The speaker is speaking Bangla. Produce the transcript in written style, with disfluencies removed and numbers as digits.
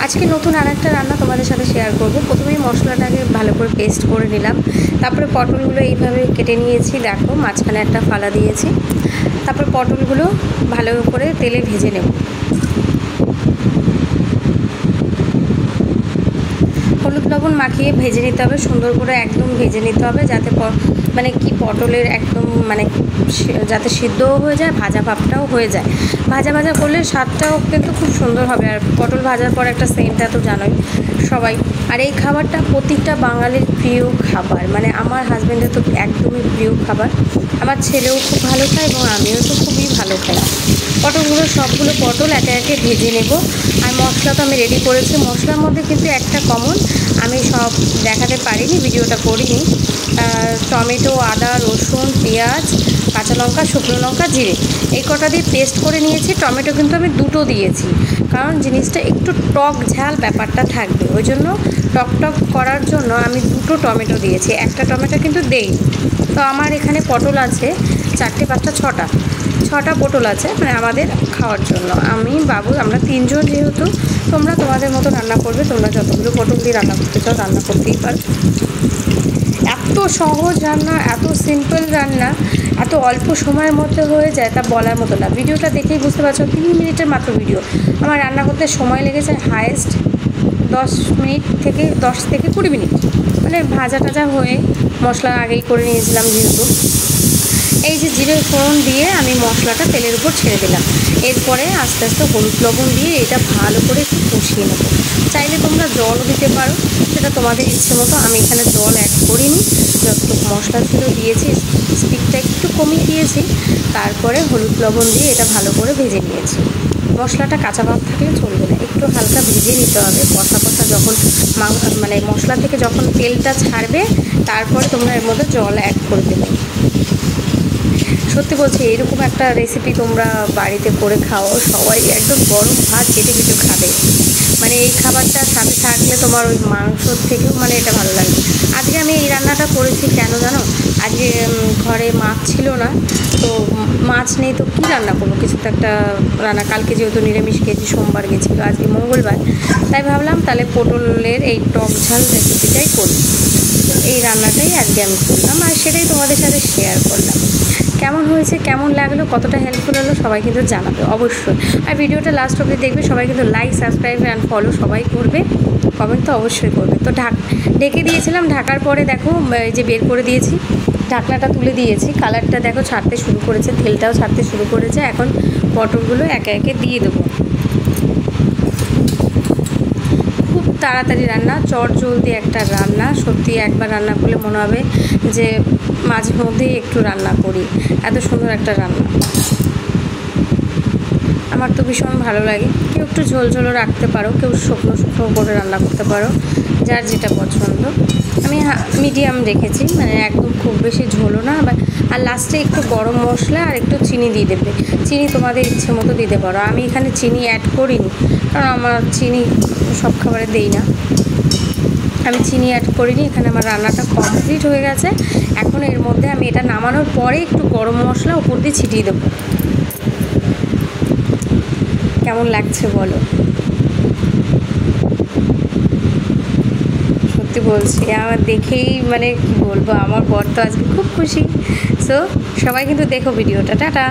আজকে নতুন আরেকটা রান্না তোমাদের সাথে শেয়ার করব। প্রথমেই মশলাটাকে ভালো করে পেস্ট করে নিলাম, তারপরে পটলগুলো এইভাবে কেটে নিয়েছি, দেখো মাঝখানে একটা ফালা দিয়েছি। তারপর পটলগুলো ভালো করে তেলে ভেজে নেব। হলুদ লবণ মাখিয়ে ভেজে নিতে হবে, সুন্দর করে একদম ভেজে নিতে হবে, যাতে পটলের একদম যাতে সিদ্ধও হয়ে যায়, ভাজা ভাবটাও হয়ে যায়। ভাজা ভাজা করলে স্বাদটাও কিন্তু খুব সুন্দর হবে। আর পটল ভাজার পর একটা সেন্টটা তো জানোই সবাই। আর এই খাবারটা প্রত্যেকটা বাঙালির প্রিয় খাবার, মানে আমার হাজব্যান্ডের তো একদমই প্রিয় খাবার। আমার ছেলেও খুব ভালো খায় এবং আমিও তো খুবই ভালো খাই। সবগুলো পটল একে একে ভেজে নেব। আর মশলা তো আমি রেডি করেছি। মশলার মধ্যে কিন্তু একটা কমন, আমি সব দেখাতে পারিনি, ভিডিওটা করিনি। টমেটো, আদা, রসুন, পেঁয়াজ, কাঁচা লঙ্কা, শুকনো লঙ্কা, জিরে, এই কটা দিয়ে পেস্ট করে নিয়েছি। টমেটো কিন্তু আমি দুটো দিয়েছি, কারণ জিনিসটা একটু টক ঝাল ব্যাপারটা থাকবে, ওই জন্য টক করার জন্য আমি দুটো টমেটো দিয়েছি, একটা টমেটো কিন্তু দেই। তো আমার এখানে পটল আছে 4টে 5টা 6টা পটল আছে, মানে আমাদের খাওয়ার জন্য। আমি বাবু আমরা 3 জন, যেহেতু তোমরা তোমাদের মতো রান্না করবে, তোমরা যতগুলো পটল দিয়ে রান্না করতে চাও রান্না করতেই পারো। এত সহজ রান্না, এত সিম্পল রান্না, এত অল্প সময়ের মধ্যে হয়ে যায়, তা বলার মতো না। ভিডিওটা দেখেই বুঝতে পারছো, 3 মিনিটের মাত্র ভিডিও। আমার রান্না করতে সময় লেগেছে হায়েস্ট 10 থেকে 20 মিনিট। মানে ভাজা টাজা হয়ে মশলা আগেই করে নিয়েছিলাম যেহেতু। এই যে জিরে ফোড়ন দিয়ে আমি মশলাটা তেলের উপর ছেড়ে দিলাম। এরপরে আস্তে আস্তে হলুদ লবণ দিয়ে এটা ভালো করে একটু কষিয়ে নেব। চাইলে তোমরা জলও দিতে পারো, সেটা তোমাদের ইচ্ছে মতো। আমি এখানে জল অ্যাড করিনি, যতটুকু মশলা ছিল দিয়েছি, স্পিডটা একটু কমিয়ে দিয়েছি। তারপরে হলুদ লবণ দিয়ে এটা ভালো করে ভেজে নিয়েছি। মশলাটা কাঁচা ভাব থাকলে চলবে না, একটু হালকা ভেজে নিতে হবে। কষা যখন মানে মশলা থেকে যখন তেলটা ছাড়বে, তারপরে তোমরা এর মধ্যে জল অ্যাড করে দেবে। সত্যি বলছি, এরকম একটা রেসিপি তোমরা বাড়িতে করে খাও, সবাই একদম গরম ভাত কেটে খাবে। মানে এই খাবারটা সাথে থাকলে তোমার ওই মাংসর থেকেও মানে এটা ভালো লাগবে। আজকে আমি এই রান্নাটা করেছি কেন জানো? আজকে ঘরে মাছ ছিল না, তো মাছ নেই তো কী রান্না করবো, কিছু তো একটা রান্না। কালকে যেহেতু নিরামিষ খেয়েছি, সোমবার গেছিলো, আজকে মঙ্গলবার, তাই ভাবলাম তাহলে পটলের এই টক ঝাল রেসিপিটাই করি। এই রান্নাটাই আজকে আমি করলাম, আর সেটাই তোমাদের সাথে শেয়ার করলাম। কেমন হয়েছে, কেমন লাগলো, কতটা হেল্পফুল হলো সবাই কিন্তু জানাবে অবশ্যই। আর ভিডিওটা লাস্ট অবধি দেখবে সবাই, কিন্তু লাইক, সাবস্ক্রাইব অ্যান্ড ফলো সবাই করবে, কমেন্ট তো অবশ্যই করবে। তো ঢেকে দিয়েছিলাম, ঢাকার পরে দেখো এই যে বের করে দিয়েছি, ঢাকনাটা তুলে দিয়েছি। কালারটা দেখো ছাড়তে শুরু করেছে, তেলটাও ছাড়তে শুরু করেছে। এখন পটলগুলো একে একে দিয়ে দেবো। খুব তাড়াতাড়ি রান্না, চটজলদি একটা রান্না। সত্যি একবার রান্না করলে মনে হবে যে মাঝে মধ্যেই একটু রান্না করি, এত সুন্দর একটা রান্না। আমার তো ভীষণ ভালো লাগে। কেউ একটু ঝোলও রাখতে পারো, কেউ শুকনো করে রান্না করতে পারো, যার যেটা পছন্দ। আমি মিডিয়াম রেখেছি, মানে একদম খুব বেশি ঝোলও না। আর লাস্টে একটু গরম মশলা আর একটু চিনি দিয়ে দেবে। চিনি তোমাদের ইচ্ছে মতো দিতে পারো, আমি এখানে চিনি অ্যাড করিনি, কারণ আমার চিনি সব খাবারে দেই না। আমি চিনি অ্যাড করিনি। এখানে আমার রান্নাটা কমপ্লিট হয়ে গেছে। এখন এর মধ্যে আমি এটা নামানোর পরে একটু গরম মশলা উপর দিয়ে ছিটিয়ে দেবো। কেমন লাগছে বলো? সত্যি বলছি, আমার দেখেই মানে কী বলবো, আমার বর তো আজকে খুব খুশি। সো সবাই কিন্তু দেখো ভিডিওটা। টাটা।